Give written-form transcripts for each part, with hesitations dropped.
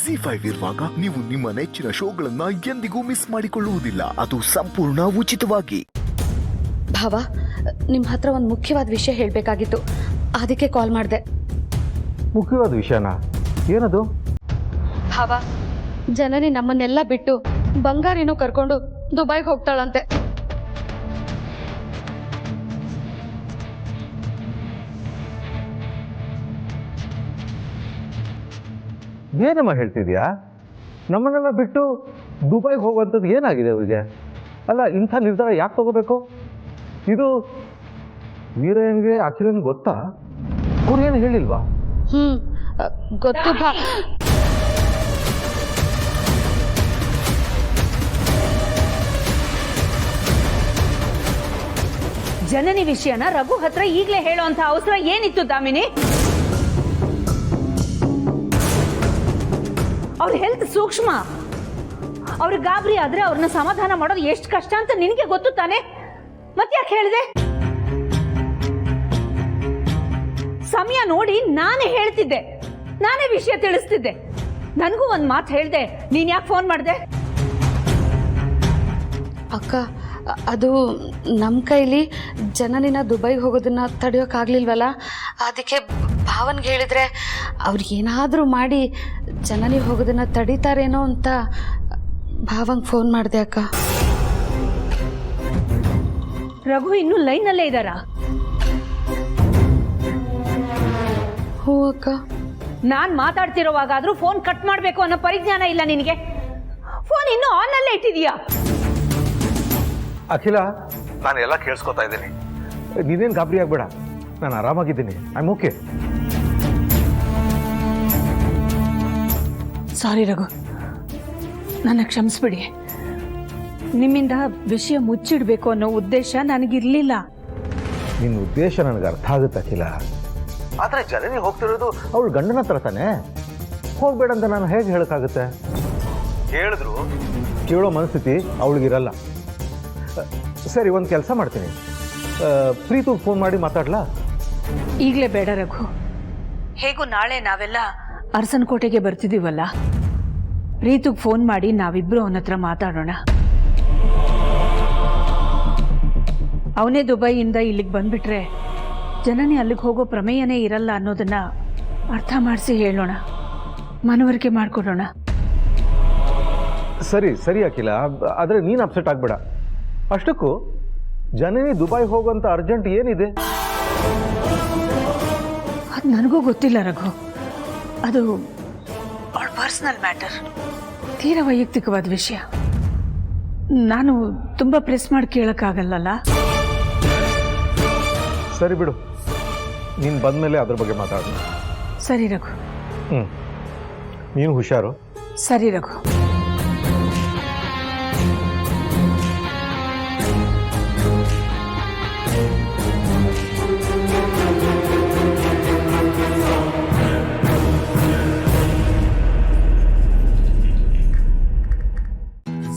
ZEE5 ಇರುವಾಗ ನೀವು ನಿಮ್ಮ ನೆಚ್ಚಿನ ಶೋಗಳನ್ನ ಎಂದಿಗೂ ಮಿಸ್ ಮಾಡಿಕೊಳ್ಳುವುದಿಲ್ಲ. ಅದು ಸಂಪೂರ್ಣ ಉಚಿತವಾಗಿ. ಭಾವ, ನಿಮ್ಮ ಹತ್ರ ಒಂದು ಮುಖ್ಯವಾದ ವಿಷಯ ಹೇಳಬೇಕಾಗಿತ್ತು, ಅದಕ್ಕೆ ಕಾಲ್ ಮಾಡಿದೆ. ಮುಖ್ಯವಾದ ವಿಷಯನಾ? ಏನದು? ಭಾವ, ಜನನಿ ನಮ್ಮನ್ನೆಲ್ಲ ಬಿಟ್ಟು ಬಂಗಾರಿನೂ ಕರ್ಕೊಂಡು ದುಬೈಗೆ ಹೋಗ್ತಾಳಂತೆ. ಏನಮ್ಮ ಹೇಳ್ತಿದ್ಯಾ? ನಮ್ಮನ್ನೆಲ್ಲ ಬಿಟ್ಟು ದುಬೈಗೆ ಹೋಗುವಂಥದ್ದು ಏನಾಗಿದೆ ಅವರಿಗೆ? ಅಲ್ಲ, ಇಂಥ ನಿರ್ಧಾರ ಯಾಕೆ ತಗೋಬೇಕು? ಇದು ವೀರಯ್ಯನಿಗೆ ಅಖಿಲನ್ ಗೊತ್ತಾ? ಅವ್ರೇನು ಹೇಳಿಲ್ವಾ? ಗೊತ್ತು ಭಾ. ಜನನಿ ವಿಷಯನ ರಘು ಹತ್ರ ಈಗಲೇ ಹೇಳೋಂಥ ಅವಸರ ಏನಿತ್ತು ದಾಮಿನಿ? ಅವ್ರ ಹೆಲ್ತ್ ಸೂಕ್ಷ್ಮ. ಅವ್ರಿಗೆ ಗಾಬರಿ ಆದ್ರೆ ಅವ್ರನ್ನ ಸಮಾಧಾನ ಮಾಡೋದು ಎಷ್ಟು ಕಷ್ಟ ಅಂತ ನಿನಗೆ ಗೊತ್ತು ತಾನೆ? ಮತ್ತೆ ಯಾಕೆ ಹೇಳಿದೆ? ಸಮಯ ನೋಡಿ ನಾನೇ ಹೇಳ್ತಿದ್ದೆ, ನಾನೇ ವಿಷಯ ತಿಳಿಸ್ತಿದ್ದೆ. ನನಗೂ ಒಂದು ಮಾತು ಹೇಳ್ದೆ, ನೀನ್ ಯಾಕೆ ಫೋನ್ ಮಾಡಿದೆ? ಅಕ್ಕ, ಅದು ನಮ್ಮ ಕೈಲಿ ಜನನಿನ ದುಬೈಗೆ ಹೋಗೋದನ್ನ ತಡೆಯೋಕ್ಕಾಗಲಿಲ್ವಲ್ಲ, ಅದಕ್ಕೆ ಭಾವನ್ಗೆ ಹೇಳಿದ್ರೆ ಅವ್ರಿಗೇನಾದರೂ ಮಾಡಿ ಜನನಿ ಹೋಗೋದನ್ನ ತಡೀತಾರೇನೋ ಅಂತ ಭಾವಂಗೆ ಫೋನ್ ಮಾಡಿದೆ ಅಕ್ಕ. ರಘು ಇನ್ನೂ ಲೈನಲ್ಲೇ ಇದ್ದಾರಾ? ಹ್ಞೂ ಅಕ್ಕ. ನಾನ್ ಮಾತಾಡ್ತಿರೋವಾಗಾದ್ರೂ ಫೋನ್ ಕಟ್ ಮಾಡಬೇಕು ಅನ್ನೋ ಪರಿಜ್ಞಾನ ಇಲ್ಲ ನಿನಗೆ? ಫೋನ್ ಇನ್ನೂ ಆನ್ ಅಲ್ಲೇ ಇಟ್ಟಿದೀಯಾ? ಅಖಿಲ, ನಾನು ಎಲ್ಲ ಕೇಳಿಸ್ಕೊತಾ ಇದ್ದೀನಿ. ನೀನೇನು ಗಾಬರಿ ಆಗ್ಬೇಡ, ನಾನು ಆರಾಮಾಗಿದ್ದೀನಿ. I am okay. Sorry Raghu, ನನ್ನ ಕ್ಷಮಿಸ್ಬಿಡಿ. ನಿಮ್ಮಿಂದ ವಿಷಯ ಮುಚ್ಚಿಡ್ಬೇಕು ಅನ್ನೋ ಉದ್ದೇಶ ನನಗಿರ್ಲಿಲ್ಲ. ನಿನ್ನ ಉದ್ದೇಶ ನನಗೆ ಅರ್ಥ ಆಗುತ್ತೆ ಅಖಿಲ. ಆದರೆ ಜನನಿ ಹೋಗ್ತಿರೋದು ಅವಳು ಗಂಡನ ಹತ್ರ ತಾನೆ. ಹೋಗ್ಬೇಡ ಅಂತ ನಾನು ಹೇಗೆ ಹೇಳೋಕ್ಕಾಗುತ್ತೆ? ಹೇಳಿದ್ರು ಕೇಳೋ ಮನಸ್ಥಿತಿ ಅವಳಿಗಿರಲ್ಲ. ಸರಿ, ಒಂದು ಕೆಲಸ ಮಾಡ್ತೀನಿ, ಪ್ರೀತಿಗೆ ಫೋನ್ ಮಾಡಿ ಮಾತಾಡ್ಲಾ? ಈಗಲೇ ಬೇಡ ರಘು. ಹೇಗೂ ನಾಳೆ ನಾವೆಲ್ಲ ಅರಸನಕೋಟೆಗೆ ಬರ್ತಿದ್ದೀವಲ್ಲ, ಪ್ರೀತಿಗೆ ಫೋನ್ ಮಾಡಿ ನಾವಿಬ್ರು ಅವನ ಹತ್ರ ಮಾತಾಡೋಣ. ಅವನೇ ದುಬೈಯಿಂದ ಇಲ್ಲಿಗೆ ಬಂದ್ಬಿಟ್ರೆ ಜನನಿ ಅಲ್ಲಿಗೆ ಹೋಗೋ ಪ್ರಮೇಯನೇ ಇರಲ್ಲ ಅನ್ನೋದನ್ನ ಅರ್ಥ ಮಾಡಿಸಿ ಹೇಳೋಣ, ಮನವರಿಕೆ ಮಾಡಿಕೊಡೋಣ. ಸರಿ ಸರಿ ಅಖಿಲ, ಆದರೆ ನೀನು ಅಪ್ಸೆಟ್ ಆಗಬೇಡ. ಅಷ್ಟಕ್ಕೂ ಜನನಿ ದುಬೈ ಹೋಗುವಂಥ ಅರ್ಜೆಂಟ್ ಏನಿದೆ? ಅದು ನನಗೂ ಗೊತ್ತಿಲ್ಲ ರಘು. ಅದು ಅವಳ ಪರ್ಸನಲ್ ಮ್ಯಾಟರ್, ತೀರಾ ವೈಯಕ್ತಿಕವಾದ ವಿಷಯ. ನಾನು ತುಂಬ ಪ್ರೆಸ್ ಮಾಡಿ ಕೇಳೋಕ್ಕಾಗಲ್ಲಲ್ಲ. ಸರಿ ಬಿಡು, ನೀನು ಬಂದಮೇಲೆ ಅದ್ರ ಬಗ್ಗೆ ಮಾತಾಡೋಣ. ಸರಿ ರಘು. ನೀನು ಹುಷಾರು. ಸರಿ ರಘು.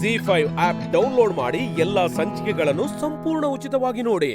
ZEE5 ಆಪ್ ಡೌನ್ಲೋಡ್ ಮಾಡಿ ಎಲ್ಲಾ ಸಂಚಿಕೆಗಳನ್ನು ಸಂಪೂರ್ಣ ಉಚಿತವಾಗಿ ನೋಡಿ.